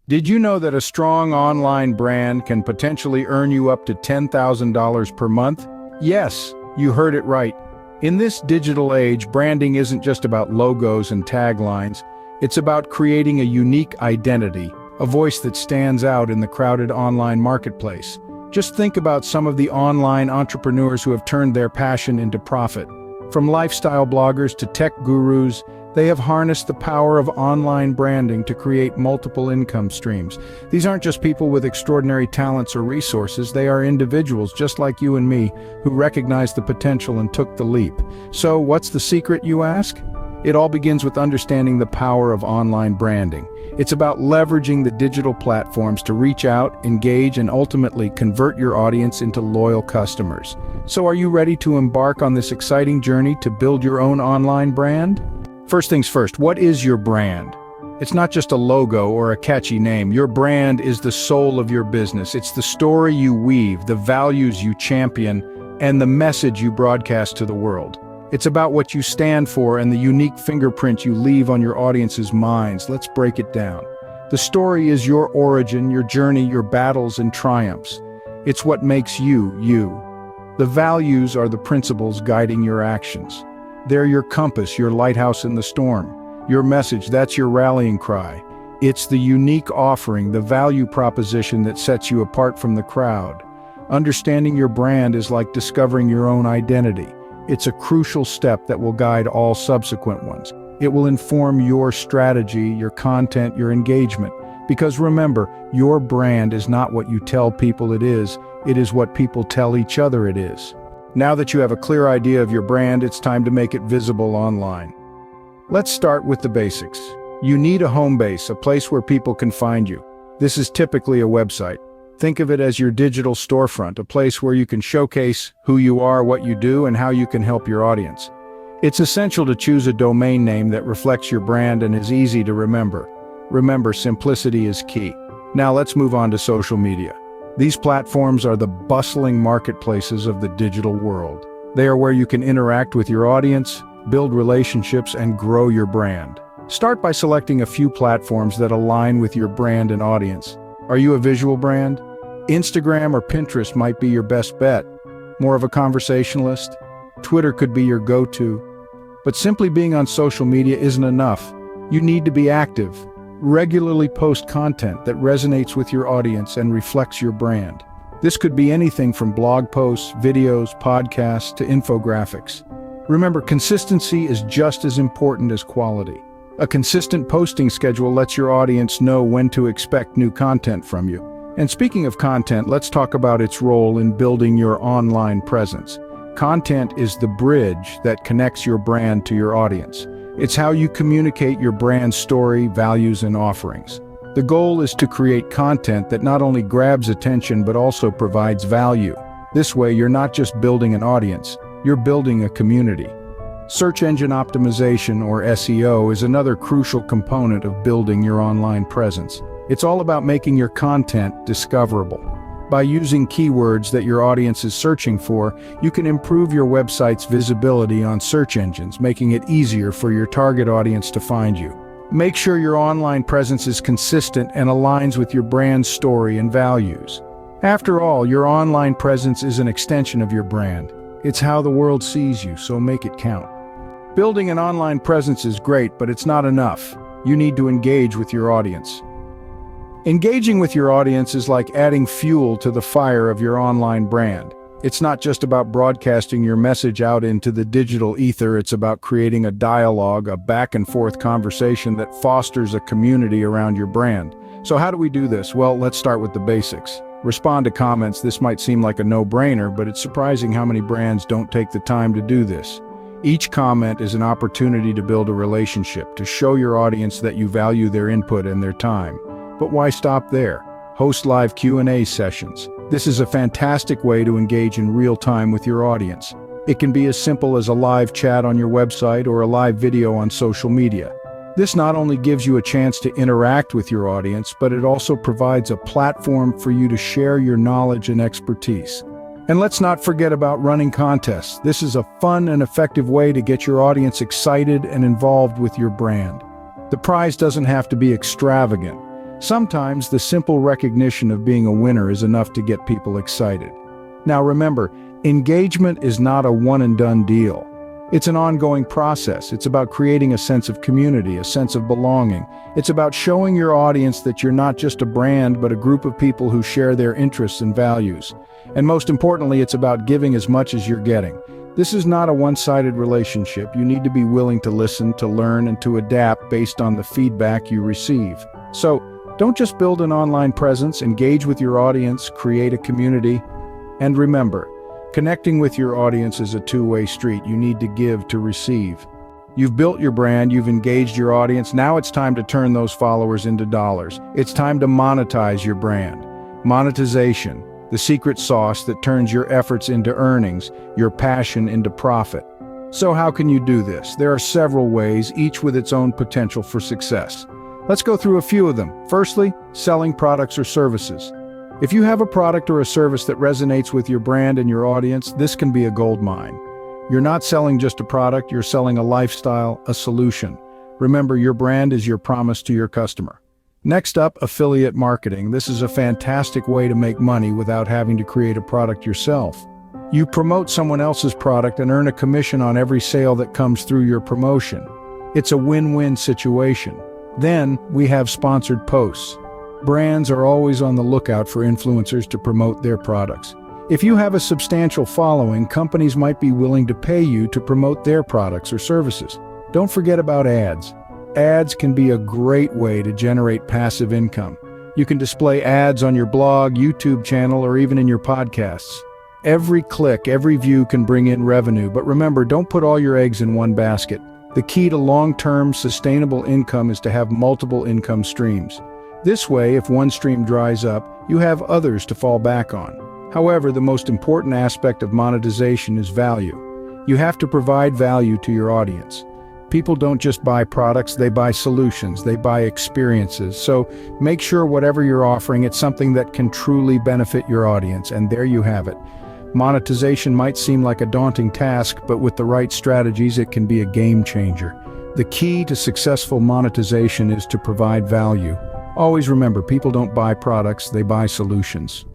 Did you know that a strong online brand can potentially earn you up to $10,000 per month? Yes, you heard it right. In this digital age, branding isn't just about logos and taglines. It's about creating a unique identity, a voice that stands out in the crowded online marketplace. Just think about some of the online entrepreneurs who have turned their passion into profit. From lifestyle bloggers to tech gurus, they have harnessed the power of online branding to create multiple income streams. These aren't just people with extraordinary talents or resources, they are individuals just like you and me who recognized the potential and took the leap. So, what's the secret, you ask? It all begins with understanding the power of online branding. It's about leveraging the digital platforms to reach out, engage, and ultimately convert your audience into loyal customers. So are you ready to embark on this exciting journey to build your own online brand? First things first, what is your brand? It's not just a logo or a catchy name. Your brand is the soul of your business. It's the story you weave, the values you champion, and the message you broadcast to the world. It's about what you stand for and the unique fingerprint you leave on your audience's minds. Let's break it down. The story is your origin, your journey, your battles and triumphs. It's what makes you, you. The values are the principles guiding your actions. They're your compass, your lighthouse in the storm. Your message, that's your rallying cry. It's the unique offering, the value proposition that sets you apart from the crowd. Understanding your brand is like discovering your own identity. It's a crucial step that will guide all subsequent ones. It will inform your strategy, your content, your engagement. Because remember, your brand is not what you tell people it is what people tell each other it is. Now that you have a clear idea of your brand, it's time to make it visible online. Let's start with the basics. You need a home base, a place where people can find you. This is typically a website. Think of it as your digital storefront, a place where you can showcase who you are, what you do, and how you can help your audience. It's essential to choose a domain name that reflects your brand and is easy to remember. Remember, simplicity is key. Now let's move on to social media. These platforms are the bustling marketplaces of the digital world. They are where you can interact with your audience, build relationships, and grow your brand. Start by selecting a few platforms that align with your brand and audience. Are you a visual brand? Instagram or Pinterest might be your best bet. More of a conversationalist? Twitter could be your go-to. But simply being on social media isn't enough. You need to be active. Regularly post content that resonates with your audience and reflects your brand. This could be anything from blog posts, videos, podcasts, to infographics. Remember, consistency is just as important as quality. A consistent posting schedule lets your audience know when to expect new content from you. And speaking of content, let's talk about its role in building your online presence. Content is the bridge that connects your brand to your audience. It's how you communicate your brand story, values, and offerings. The goal is to create content that not only grabs attention but also provides value. This way, you're not just building an audience, you're building a community. Search engine optimization, or SEO, is another crucial component of building your online presence. It's all about making your content discoverable. By using keywords that your audience is searching for, you can improve your website's visibility on search engines, making it easier for your target audience to find you. Make sure your online presence is consistent and aligns with your brand's story and values. After all, your online presence is an extension of your brand. It's how the world sees you, so make it count. Building an online presence is great, but it's not enough. You need to engage with your audience. Engaging with your audience is like adding fuel to the fire of your online brand. It's not just about broadcasting your message out into the digital ether, it's about creating a dialogue, a back-and-forth conversation that fosters a community around your brand. So how do we do this? Well, let's start with the basics. Respond to comments. This might seem like a no-brainer, but it's surprising how many brands don't take the time to do this. Each comment is an opportunity to build a relationship, to show your audience that you value their input and their time. But why stop there? Host live Q&A sessions. This is a fantastic way to engage in real time with your audience. It can be as simple as a live chat on your website or a live video on social media. This not only gives you a chance to interact with your audience, but it also provides a platform for you to share your knowledge and expertise. And let's not forget about running contests. This is a fun and effective way to get your audience excited and involved with your brand. The prize doesn't have to be extravagant. Sometimes the simple recognition of being a winner is enough to get people excited. Now remember, engagement is not a one-and-done deal. It's an ongoing process. It's about creating a sense of community, a sense of belonging. It's about showing your audience that you're not just a brand, but a group of people who share their interests and values. And most importantly, it's about giving as much as you're getting. This is not a one-sided relationship. You need to be willing to listen, to learn, and to adapt based on the feedback you receive. So, don't just build an online presence, engage with your audience, create a community, and remember, connecting with your audience is a two-way street. You need to give to receive. You've built your brand, you've engaged your audience, now it's time to turn those followers into dollars. It's time to monetize your brand. Monetization, the secret sauce that turns your efforts into earnings, your passion into profit. So how can you do this? There are several ways, each with its own potential for success. Let's go through a few of them. Firstly, selling products or services. If you have a product or a service that resonates with your brand and your audience, this can be a gold mine. You're not selling just a product, you're selling a lifestyle, a solution. Remember, your brand is your promise to your customer. Next up, affiliate marketing. This is a fantastic way to make money without having to create a product yourself. You promote someone else's product and earn a commission on every sale that comes through your promotion. It's a win-win situation. Then, we have sponsored posts. Brands are always on the lookout for influencers to promote their products. If you have a substantial following, companies might be willing to pay you to promote their products or services. Don't forget about ads. Ads can be a great way to generate passive income. You can display ads on your blog, YouTube channel, or even in your podcasts. Every click, every view can bring in revenue, but remember, don't put all your eggs in one basket. The key to long-term, sustainable income is to have multiple income streams. This way, if one stream dries up, you have others to fall back on. However, the most important aspect of monetization is value. You have to provide value to your audience. People don't just buy products, they buy solutions, they buy experiences. So make sure whatever you're offering, it's something that can truly benefit your audience, and there you have it. Monetization might seem like a daunting task, but with the right strategies, it can be a game changer. The key to successful monetization is to provide value. Always remember, people don't buy products, they buy solutions.